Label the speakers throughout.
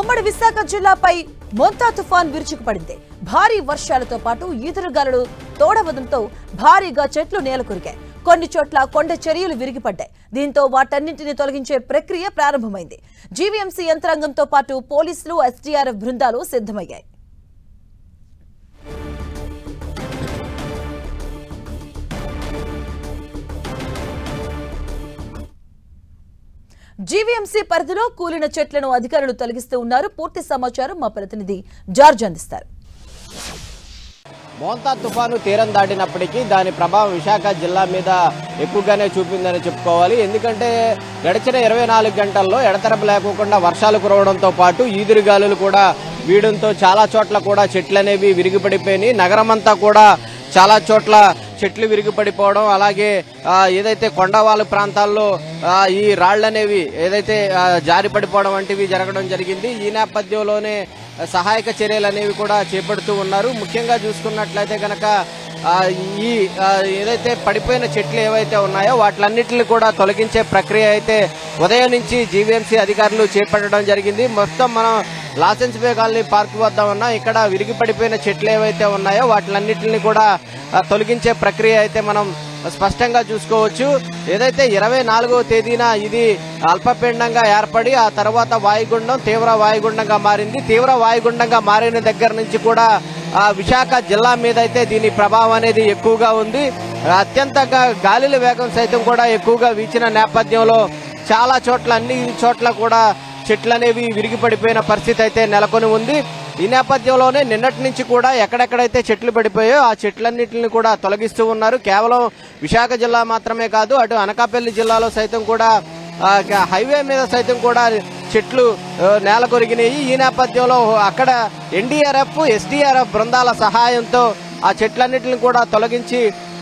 Speaker 1: ఉమ్మడి విశాఖ జిల్లాపై మోంతా తుఫాన్ విరుచుకుపడింది. భారీ వర్షాలతో పాటు ఈదురుగాలులు తోడవడంతో భారీగా చెట్లు నేలకొరిగాయి. కొన్ని చోట్ల కొండ చర్యలు విరిగిపడ్డాయి. దీంతో వాటన్నింటినీ తొలగించే ప్రక్రియ ప్రారంభమైంది. జీవీఎంసీ యంత్రాంగంతో పాటు పోలీసులు, ఎస్డీఆర్ఎఫ్ బృందాలు సిద్ధమయ్యాయి. జీవీఎంసీ పరిధిలో కూలిన చెట్లను అధికారులు తొలగిస్తూ ఉన్నారు. పూర్తి సమాచారం మా ప్రతినిధి జార్జ్ అందిస్తారు.
Speaker 2: మోంతా తుఫాను తీరం దాటినప్పటికీ దాని ప్రభావం విశాఖ జిల్లా మీద ఎక్కువగానే చూపిందని చెప్పుకోవాలి. ఎందుకంటే గడిచిన 24 గంటల్లో ఎడతెరపు లేకుండా వర్షాలు కురవడంతో పాటు ఈదురుగాలులు కూడా వీయడంతో చాలా చోట్ల కూడా చెట్లు అనేవి విరిగిపడిపోయినాయి. నగరమంతా కూడా చాలా చోట్ల చెట్లు విరిగిపడిపోవడం, అలాగే ఏదైతే కొండవాళ్ళ ప్రాంతాల్లో ఈ రాళ్లనేవి ఏదైతే జారిపడిపోవడం వంటివి జరగడం జరిగింది. ఈ నేపథ్యంలోనే సహాయక చర్యలు అనేవి కూడా చేపడుతూ ఉన్నారు. ముఖ్యంగా చూసుకున్నట్లయితే కనుక ఈ ఏదైతే పడిపోయిన చెట్లు ఏవైతే ఉన్నాయో వాటిలన్నింటినీ కూడా తొలగించే ప్రక్రియ అయితే ఉదయం నుంచి జీవీఎంసీ అధికారులు చేపట్టడం జరిగింది. మొత్తం మనం లాసెన్స్ బే కాలనీ పార్క్ వద్ద ఉన్నాం. ఇక్కడ విరిగిపడిపోయిన చెట్లు ఏవైతే ఉన్నాయో వాటిలన్నింటినీ కూడా తొలగించే ప్రక్రియ అయితే మనం స్పష్టంగా చూసుకోవచ్చు. ఏదైతే 24వ తేదీన ఇది అల్పపీడనంగా ఏర్పడి ఆ తర్వాత వాయుగుండం తీవ్ర వాయుగుండంగా మారింది. తీవ్ర వాయుగుండంగా మారిన దగ్గర నుంచి కూడా విశాఖ జిల్లా మీద అయితే దీని ప్రభావం అనేది ఎక్కువగా ఉంది. అత్యంతగా గాలిల వేగం సైతం కూడా ఎక్కువగా వీచిన నేపథ్యంలో చాలా చోట్ల అన్ని చోట్ల కూడా చెట్లు అనేవి విరిగిపడిపోయిన పరిస్థితి అయితే నెలకొని ఉంది. ఈ నేపథ్యంలోనే నిన్నటి నుంచి కూడా ఎక్కడెక్కడైతే చెట్లు పడిపోయాయో ఆ చెట్లన్నింటిని కూడా తొలగిస్తూ ఉన్నారు. కేవలం విశాఖ జిల్లా మాత్రమే కాదు, అటు అనకాపల్లి జిల్లాలో సైతం కూడా హైవే మీద సైతం కూడా చెట్లు నేల కొరిగినాయి. ఈ నేపథ్యంలో అక్కడ ఎన్డీఆర్ఎఫ్, ఎస్డీఆర్ఎఫ్ బృందాల సహాయంతో ఆ చెట్లన్నింటిని కూడా తొలగించి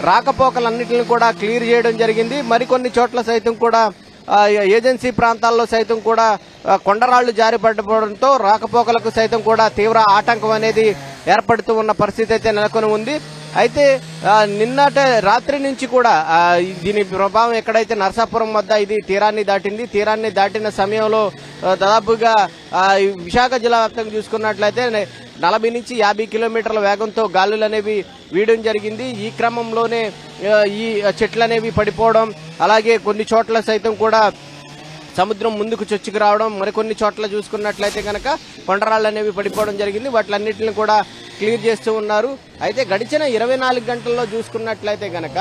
Speaker 2: రాకపోకలన్నింటిని కూడా క్లియర్ చేయడం జరిగింది. మరికొన్ని చోట్ల సైతం కూడా ఏజెన్సీ ప్రాంతాల్లో సైతం కూడా కొండరాళ్లు జారిపడిపోవడంతో రాకపోకలకు సైతం కూడా తీవ్ర ఆటంకం అనేది ఏర్పడుతూ ఉన్న పరిస్థితి అయితే నెలకొని ఉంది. అయితే నిన్నటి రాత్రి నుంచి కూడా దీని ప్రభావం ఎక్కడైతే నరసాపురం వద్ద ఇది తీరాన్ని దాటింది. తీరాన్ని దాటిన సమయంలో దాదాపుగా విశాఖ జిల్లా వ్యాప్తంగా చూసుకున్నట్లయితే 40 నుంచి 50 కిలోమీటర్ల వేగంతో గాలులు అనేవి వీయడం జరిగింది. ఈ క్రమంలోనే ఈ చెట్లు అనేవి పడిపోవడం, అలాగే కొన్ని చోట్ల సైతం కూడా సముద్రం ముందుకు చొచ్చుకు రావడం, మరికొన్ని చోట్ల చూసుకున్నట్లయితే కనుక కొండరాళ్ళు అనేవి పడిపోవడం జరిగింది. వాటిలన్నింటిని కూడా క్లియర్ చేస్తూ ఉన్నారు. అయితే గడిచిన 24 గంటల్లో చూసుకున్నట్లయితే కనుక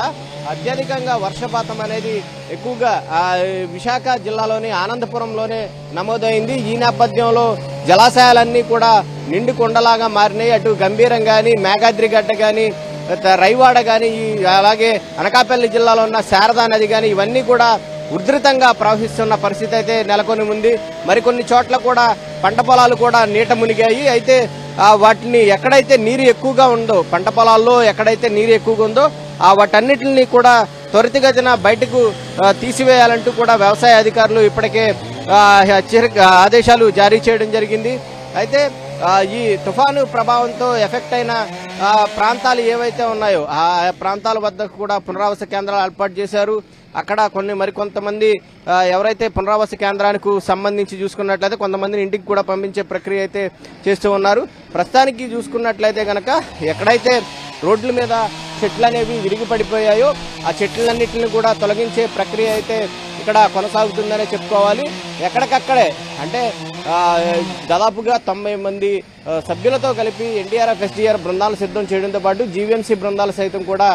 Speaker 2: అత్యధికంగా వర్షపాతం అనేది ఎక్కువగా విశాఖ జిల్లాలోని ఆనందపురంలోనే నమోదైంది. ఈ నేపథ్యంలో జలాశయాలన్నీ కూడా నిండు కొండలాగా మారినాయి. అటు గంభీరం గాని, మేఘాద్రిగడ్డ గాని, రైవాడ గాని, అలాగే అనకాపల్లి జిల్లాలో ఉన్న శారదా నది గాని ఇవన్నీ కూడా ఉధృతంగా ప్రవహిస్తున్న పరిస్థితి అయితే నెలకొని ఉంది. మరికొన్ని చోట్ల కూడా పంట పొలాలు కూడా నీట మునిగాయి. అయితే వాటిని ఎక్కడైతే నీరు ఎక్కువగా ఉందో, పంట పొలాల్లో ఎక్కడైతే నీరు ఎక్కువగా ఉందో వాటన్నిటిని కూడా త్వరితగతిన బయటకు తీసివేయాలంటూ కూడా వ్యవసాయ అధికారులు ఇప్పటికే ఆదేశాలు జారీ చేయడం జరిగింది. అయితే ఈ తుఫాను ప్రభావంతో ఎఫెక్ట్ అయిన ప్రాంతాలు ఏవైతే ఉన్నాయో ఆ ప్రాంతాల వద్ద కూడా పునరావాస కేంద్రాలు ఏర్పాటు చేశారు. అక్కడ మరికొంతమంది ఎవరైతే పునరావాస కేంద్రానికి సంబంధించి చూసుకున్నట్లయితే కొంతమందిని ఇంటికి కూడా పంపించే ప్రక్రియ అయితే చేస్తూ ఉన్నారు. ప్రస్తుతానికి చూసుకున్నట్లయితే కనుక ఎక్కడైతే రోడ్ల మీద చెట్లు అనేవి విరిగిపడిపోయాయో ఆ చెట్లన్నింటిని కూడా తొలగించే ప్రక్రియ అయితే ఇక్కడ కొనసాగుతుందనే చెప్పుకోవాలి. ఎక్కడికక్కడే అంటే దాదాపుగా 90 మంది సభ్యులతో కలిపి ఎన్డీఆర్ఎఫ్, ఎస్డీఆర్ఎఫ్ బృందాలు సిద్ధం చేయడంతో పాటు జీవీఎంసీ బృందాలు సైతం కూడా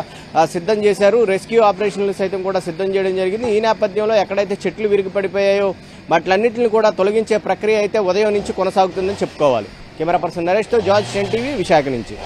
Speaker 2: సిద్ధం చేశారు. రెస్క్యూ ఆపరేషన్లు సైతం కూడా సిద్ధం చేయడం జరిగింది. ఈ నేపథ్యంలో ఎక్కడైతే చెట్లు విరిగిపడిపోయాయో వాటిలన్నింటిని కూడా తొలగించే ప్రక్రియ అయితే ఉదయం నుంచి కొనసాగుతుందని చెప్పుకోవాలి. కెమెరా పర్సన్ నరేష్తో జార్జ్, టీవీ విశాఖ నుంచి.